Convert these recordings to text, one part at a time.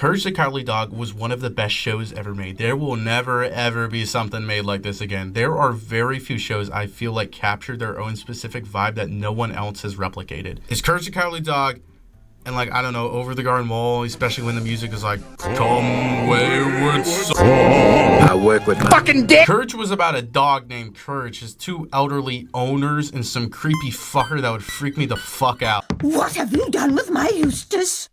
Courage the Cowardly Dog was one of the best shows ever made. There will never, ever be something made like this again. There are very few shows I feel like captured their own specific vibe that no one else has replicated. It's Courage the Cowardly Dog and, like, I don't know, Over the Garden Wall, especially when the music is like, come wayward soul. I work with my fucking dick. Courage was about a dog named Courage, his two elderly owners, and some creepy fucker that would freak me the fuck out. What have you done with my Eustace?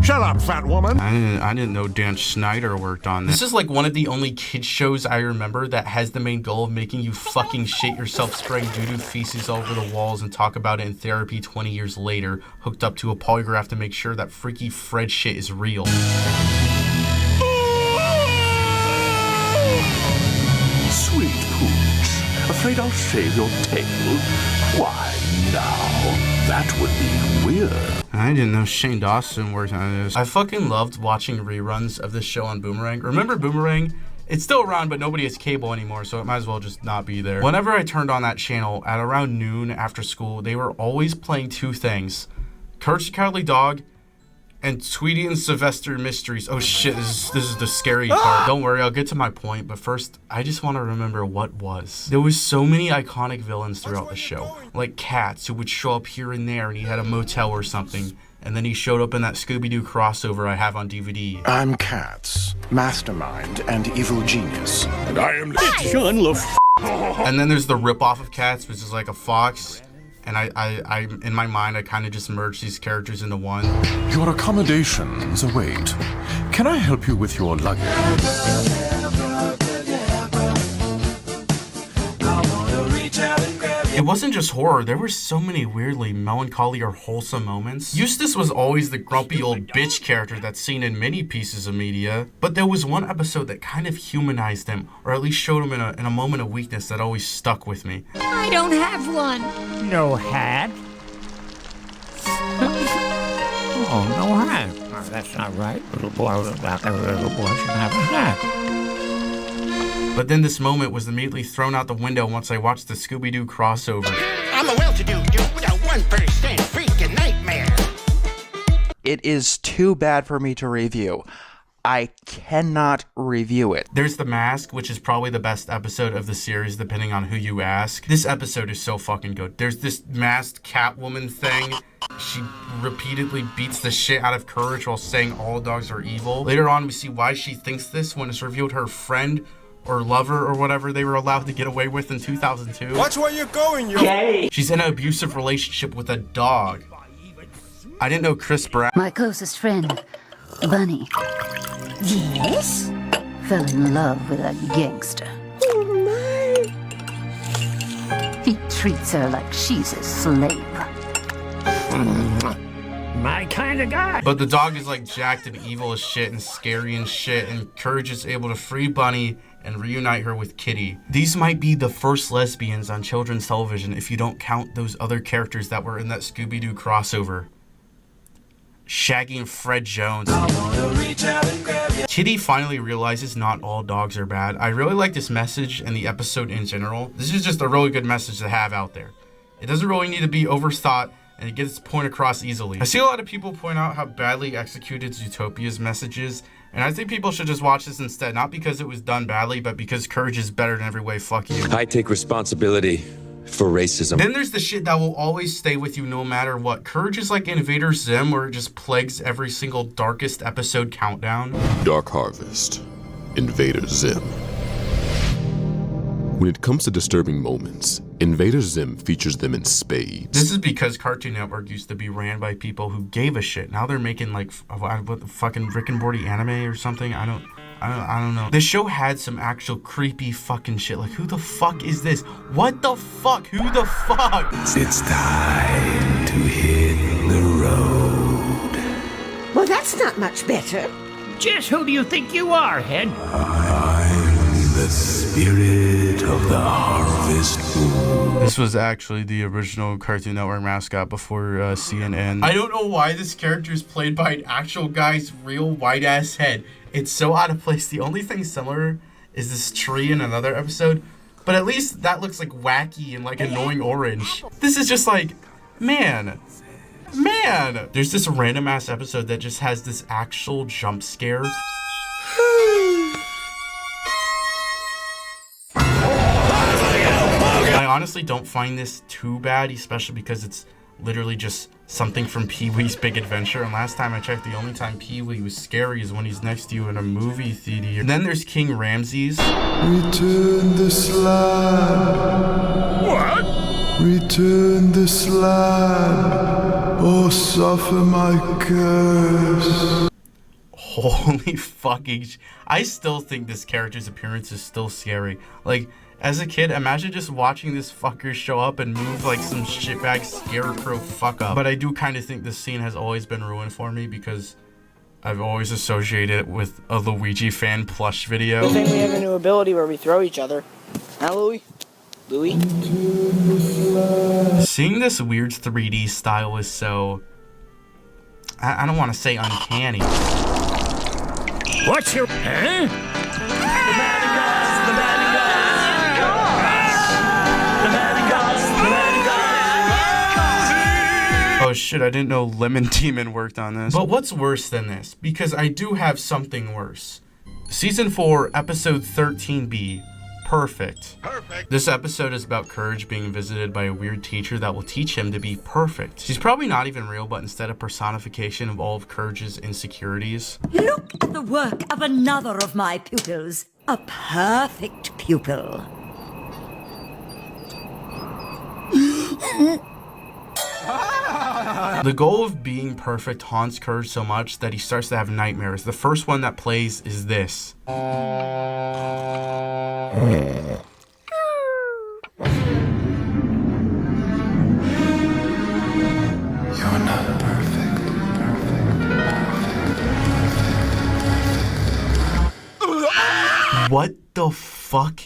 Shut up, fat woman. I didn't know Dan Schneider worked on this. This is like one of the only kids shows I remember that has the main goal of making you fucking shit yourself, spraying doo-doo feces all over the walls and talk about it in therapy 20 years later, hooked up to a polygraph to make sure that freaky Fred shit is real. Sweet pooch, afraid I'll shave your tail? Why, now, that would be weird. I didn't know Shane Dawson worked on this. I fucking loved watching reruns of this show on Boomerang. Remember Boomerang? It's still around, but nobody has cable anymore, so it might as well just not be there. Whenever I turned on that channel at around noon after school, they were always playing two things. Courage the Cowardly Dog and Tweety and Sylvester Mysteries. Oh shit, this is the scary part. Don't worry, I'll get to my point, but first, I just want to remember what was. There was so many iconic villains throughout the show, like Cats, who would show up here and there, and he had a motel or something, and then he showed up in that Scooby-Doo crossover I have on DVD. I'm Cats, mastermind and evil genius. And I am Sean And then there's the ripoff of Cats, which is like a fox. And I in my mind, I kind of just merged these characters into one. Your accommodations await. Can I help you with your luggage? It wasn't just horror, there were so many weirdly melancholy or wholesome moments. Eustace was always the grumpy old bitch character that's seen in many pieces of media, but there was one episode that kind of humanized him, or at least showed him in a moment of weakness that always stuck with me. I don't have one. No hat? Oh, no hat. Oh, that's not right. Little boy should have a hat. But then this moment was immediately thrown out the window once I watched the Scooby-Doo crossover. I'm a well-to-do dude with a 1% freaking nightmare. It is too bad for me to review. I cannot review it. There's The Mask, which is probably the best episode of the series, depending on who you ask. This episode is so fucking good. There's this masked Catwoman thing. She repeatedly beats the shit out of Courage while saying all dogs are evil. Later on, we see why she thinks this when it's revealed her friend or lover or whatever they were allowed to get away with in 2002. Watch where you're going, you Gay. She's in an abusive relationship with a dog. I didn't know Chris Brown. My closest friend, Bunny, Yes? fell in love with a gangster. Oh, He treats her like she's his slave. My kind of guy. But the dog is like jacked and evil as shit and scary and shit, and Courage is able to free Bunny and reunite her with Kitty. These might be the first lesbians on children's television if you don't count those other characters that were in that Scooby-Doo crossover. Shaggy and Fred Jones. Kitty finally realizes not all dogs are bad. I really like this message and the episode in general. This is just a really good message to have out there. It doesn't really need to be overthought, and it gets its point across easily. I see a lot of people point out how badly executed Zootopia's message is, and I think people should just watch this instead, not because it was done badly, but because Courage is better in every way. Fuck you. I take responsibility for racism. Then there's the shit that will always stay with you no matter what. Courage is like Invader Zim, where it just plagues every single darkest episode countdown. Dark Harvest, Invader Zim. When it comes to disturbing moments, Invader Zim features them in spades. This is because Cartoon Network used to be ran by people who gave a shit. Now they're making like what the fucking Rick and Morty anime or something. I don't know. This show had some actual creepy fucking shit. Like, who the fuck is this? What the fuck? Who the fuck? It's time to hit the road. Well, that's not much better. Just who do you think you are, Head? I'm the spirit of the harvest moon. This was actually the original Cartoon Network mascot before CNN. I don't know why this character is played by an actual guy's real white-ass head. It's so out of place. The only thing similar is this tree in another episode, but at least that looks like wacky and like annoying orange. This is just like, man, Man, there's this random ass episode that just has this actual jump scare. I honestly don't find this too bad, especially because it's literally just something from Pee-wee's Big Adventure. And last time I checked, the only time Pee-wee was scary is when he's next to you in a movie theater. And then there's King Ramses. Return the slab. What? Return the slab, or suffer my curse. Holy fucking I still think this character's appearance is still scary. Like, as a kid, imagine just watching this fucker show up and move like some shitbag scarecrow fuck up. But I do kind of think this scene has always been ruined for me because I've always associated it with a Luigi fan plush video. Good thing we have a new ability where we throw each other. Huh, Louie? Louie? Seeing this weird 3D style is so... I don't want to say uncanny. What's your... Huh? Oh shit, I didn't know Lemon Demon worked on this. But what's worse than this? Because I do have something worse. Season 4, Episode 13B, Perfect. This episode is about Courage being visited by a weird teacher that will teach him to be perfect. She's probably not even real, but instead a personification of all of Courage's insecurities. Look at the work of another of my pupils. A perfect pupil. The goal of being perfect haunts Courage so much that he starts to have nightmares. The first one that plays is this. You're not perfect. What the fuck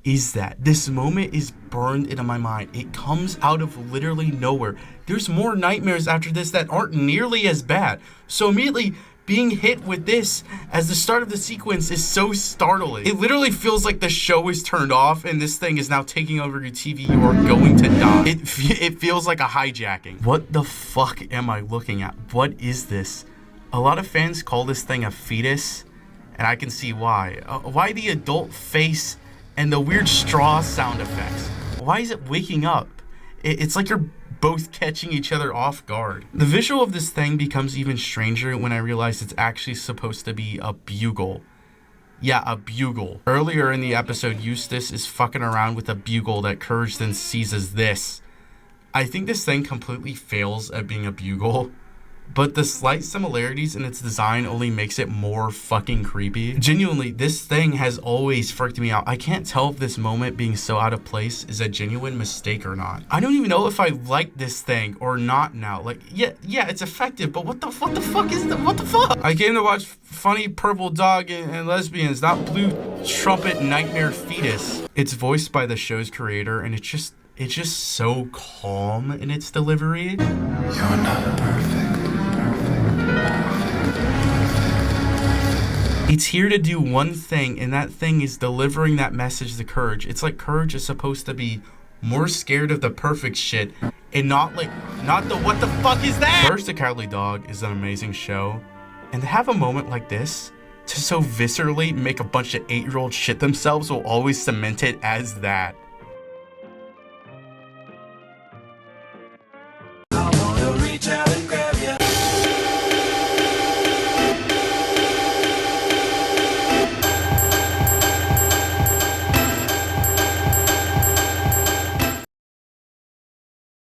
is that? This moment is burned into my mind. It comes out of literally nowhere. There's more nightmares after this that aren't nearly as bad. So immediately being hit with this as the start of the sequence is so startling. It literally feels like the show is turned off and this thing is now taking over your TV. You are going to die. It feels like a hijacking. What the fuck am I looking at? What is this? A lot of fans call this thing a fetus, and I can see why. Why the adult face and the weird straw sound effects? Why is it waking up? It's like you're both catching each other off guard. The visual of this thing becomes even stranger when I realize it's actually supposed to be a bugle. Yeah, a bugle. Earlier in the episode, Eustace is fucking around with a bugle that Courage then sees as this. I think this thing completely fails at being a bugle, but the slight similarities in its design only makes it more fucking creepy. Genuinely, this thing has always freaked me out. I can't tell if this moment being so out of place is a genuine mistake or not. I don't even know if I like this thing or not now. Like, yeah, it's effective, but what the fuck is that? What the fuck? I came to watch funny purple dog and lesbians, not blue trumpet nightmare fetus. It's voiced by the show's creator, and it's just so calm in its delivery. You're not perfect. It's here to do one thing, and that thing is delivering that message to Courage. It's like Courage is supposed to be more scared of the perfect shit and not the what the fuck is that? First, The Cowardly Dog is an amazing show, and to have a moment like this to so viscerally make a bunch of 8-year-olds shit themselves will always cement it as that.